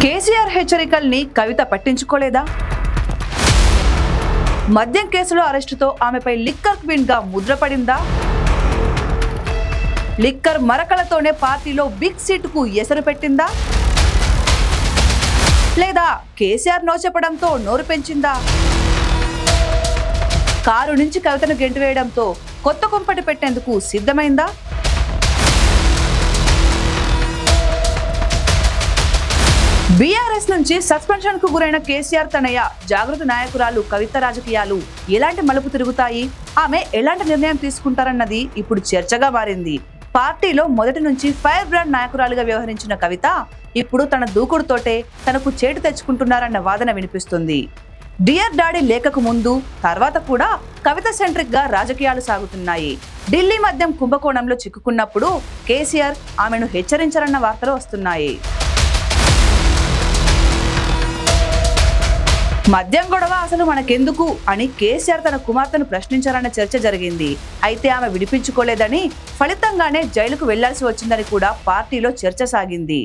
కేసీఆర్ హెచ్చరికల్ని కవిత పట్టించుకోలేదా? మద్యం కేసులో అరెస్టుతో ఆమెపై లిక్కర్ క్వీన్ గా ముద్రపడిందా? లిక్కర్ మరకలతోనే పార్టీలో బిగ్ సీటుకు ఎసరు పెట్టిందా? లేదా కేసీఆర్ నో చెప్పడంతో నోరు పెంచిందా? కారు నుంచి కవితను గెంటివేయడంతో కొత్త కుంపటి పెట్టేందుకు సిద్ధమైందా? బీఆర్ఎస్ నుంచి సస్పెన్షన్ కు గురైన కేసీఆర్ తనయ్య జాగృత నాయకురాలు కవిత రాజకీయాలు ఎలాంటి మలుపు తిరుగుతాయి, ఆమె ఎలాంటి నిర్ణయం తీసుకుంటారన్నది ఇప్పుడు చర్చగా మారింది. పార్టీలో మొదటి నుంచి ఫైర్ బ్రాండ్ నాయకురాలుగా వ్యవహరించిన కవిత ఇప్పుడు తన దూకుడుతోటే తనకు చేటు తెచ్చుకుంటున్నారన్న వాదన వినిపిస్తుంది. డియర్ డాడీ లేఖకు ముందు తర్వాత కూడా కవిత సెంట్రిక్ గా రాజకీయాలు సాగుతున్నాయి. ఢిల్లీ మద్యం కుంభకోణంలో చిక్కుకున్నప్పుడు కేసీఆర్ ఆమెను హెచ్చరించారన్న వార్తలు వస్తున్నాయి. మద్యం గొడవ అసలు మనకెందుకు అని కేసీఆర్ తన కుమార్తెను ప్రశ్నించారన్న చర్చ జరిగింది. అయితే ఆమె విడిపించుకోలేదని, ఫలితంగానే జైలుకు వెళ్లాల్సి వచ్చిందని కూడా పార్టీలో చర్చ సాగింది.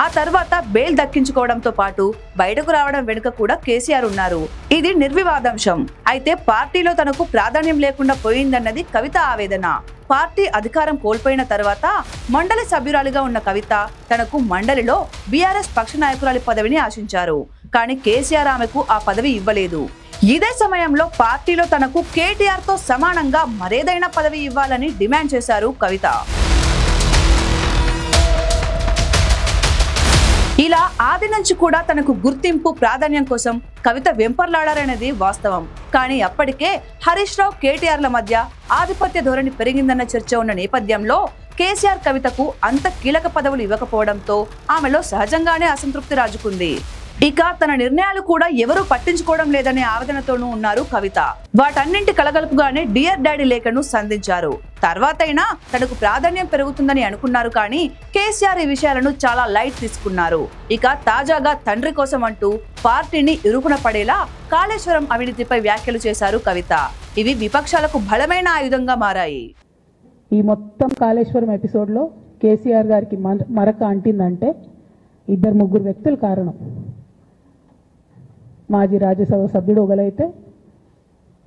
ఆ తర్వాత బెయిల్ దక్కించుకోవడంతో పాటు బయటకు రావడం వెనుక కూడా కేసీఆర్ ఉన్నారు. ఇది నిర్వివాదాంశం. అయితే పార్టీలో తనకు ప్రాధాన్యం లేకుండా పోయిందన్నది కవిత ఆవేదన. పార్టీ అధికారం కోల్పోయిన తర్వాత మండలి సభ్యురాలిగా ఉన్న కవిత తనకు మండలిలో బీఆర్ఎస్ పక్ష నాయకురాలి పదవిని ఆశించారు. కానీ కేసీఆర్ ఆమెకు ఆ పదవి ఇవ్వలేదు. ఇదే సమయంలో పార్టీలో తనకు కేటీఆర్ తో సమానంగా మరేదైనా పదవి ఇవ్వాలని డిమాండ్ చేశారు కవిత. ఇలా ఆది నుంచి కూడా తనకు గుర్తింపు, ప్రాధాన్యం కోసం కవిత వెంపర్లాడారనేది వాస్తవం. కానీ అప్పటికే హరీష్ రావు, కేటీఆర్ల మధ్య ఆధిపత్య ధోరణి పెరిగిందన్న చర్చ ఉన్న నేపథ్యంలో కేసీఆర్ కవితకు అంత కీలక పదవులు ఇవ్వకపోవడంతో ఆమెలో సహజంగానే అసంతృప్తి రాజుకుంది. ఇక తన నిర్ణయాలు కూడా ఎవరూ పట్టించుకోవడం లేదనే ఆవేదనతోనూ ఉన్నారు కవిత. వాటన్నింటి కలగలుపుగానే డియర్ డాడీ లేఖను సంధించారు. తర్వాతైనా తనకు ప్రాధాన్యం పెరుగుతుందని అనుకున్నారు. కానీ కేసీఆర్ ఈ విషయాలను చాలా లైట్ తీసుకున్నారు. ఇక తాజాగా తండ్రి కోసం అంటూ పార్టీని ఇరుకున పడేలా కాళేశ్వరం అవినీతిపై వ్యాఖ్యలు చేశారు కవిత. ఇవి విపక్షాలకు బలమైన ఆయుధంగా మారాయి. ఈ మొత్తం కాళేశ్వరం ఎపిసోడ్లో కేసీఆర్ గారికి మరక అంటిందంటే ఇద్దరు ముగ్గురు వ్యక్తులు కారణం. మాజీ రాజ్యసభ సభ్యుడు ఒకలైతే,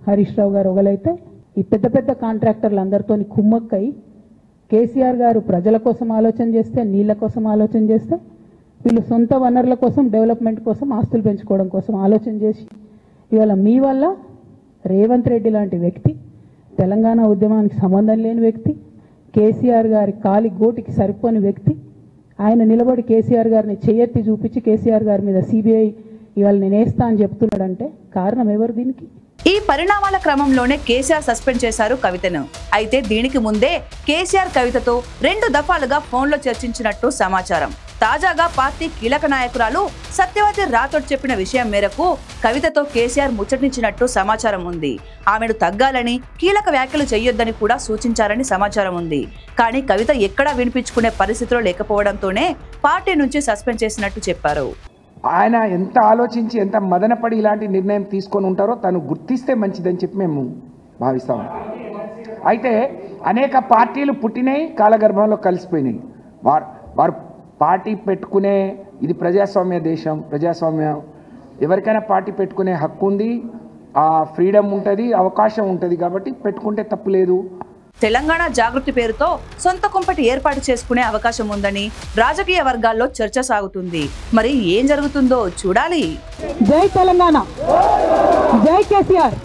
హరీష్ రావు గారు ఒకలైతే, ఈ పెద్ద పెద్ద కాంట్రాక్టర్లు అందరితో కుమ్మక్కై కేసీఆర్ గారు ప్రజల కోసం ఆలోచన చేస్తే, నీళ్ళ కోసం ఆలోచన చేస్తే, వీళ్ళు సొంత వనరుల కోసం, డెవలప్మెంట్ కోసం, ఆస్తులు పెంచుకోవడం కోసం ఆలోచన చేసి ఇవాళ మీ వల్ల రేవంత్ రెడ్డి లాంటి వ్యక్తి, తెలంగాణ ఉద్యమానికి సంబంధం లేని వ్యక్తి, కేసీఆర్ గారి కాలి గోటికి సరిపోని వ్యక్తి, ఆయన నిలబడి కేసీఆర్ గారిని చేయెత్తి చూపించి కేసీఆర్ గారి మీద సిబిఐ ఇవాళ నేను వేస్తా అని చెప్తున్నాడంటే కారణం ఎవరు దీనికి? ఈ పరిణామాల క్రమంలోనే కేసీఆర్ సస్పెండ్ చేశారు కవితను. అయితే దీనికి ముందే కేసీఆర్ కవితతో 2 దఫాలుగా ఫోన్లో చర్చించినట్టు సమాచారం. తాజాగా పార్టీ కీలక నాయకురాలు సత్యవతి రాథోడ్ చెప్పిన విషయం మేరకు కవితతో కేసీఆర్ ముచ్చటించినట్టు సమాచారం ఉంది. ఆమెను తగ్గాలని, కీలక వ్యాఖ్యలు చేయొద్దని కూడా సూచించారని సమాచారం ఉంది. కానీ కవిత ఎక్కడా వినిపించుకునే పరిస్థితిలో లేకపోవడంతోనే పార్టీ నుంచి సస్పెండ్ చేసినట్టు చెప్పారు. ఆయన ఎంత ఆలోచించి, ఎంత మదనపడి ఇలాంటి నిర్ణయం తీసుకొని ఉంటారో తను గుర్తిస్తే మంచిదని చెప్పి మేము భావిస్తాము. అయితే అనేక పార్టీలు పుట్టినాయి, కాలగర్భంలో కలిసిపోయినాయి. వారు పార్టీ పెట్టుకునే, ఇది ప్రజాస్వామ్య దేశం, ప్రజాస్వామ్యం, ఎవరికైనా పార్టీ పెట్టుకునే హక్కు ఉంది, ఆ ఫ్రీడమ్ ఉంటుంది, అవకాశం ఉంటుంది. కాబట్టి పెట్టుకుంటే తప్పు లేదు. తెలంగాణ జాగృతి పేరుతో సొంత కుంపటి ఏర్పాటు చేసుకునే అవకాశం ఉందని రాజకీయ వర్గాల్లో చర్చ సాగుతుంది. మరి ఏం జరుగుతుందో చూడాలి. జై తెలంగాణ, జై కేసీఆర్.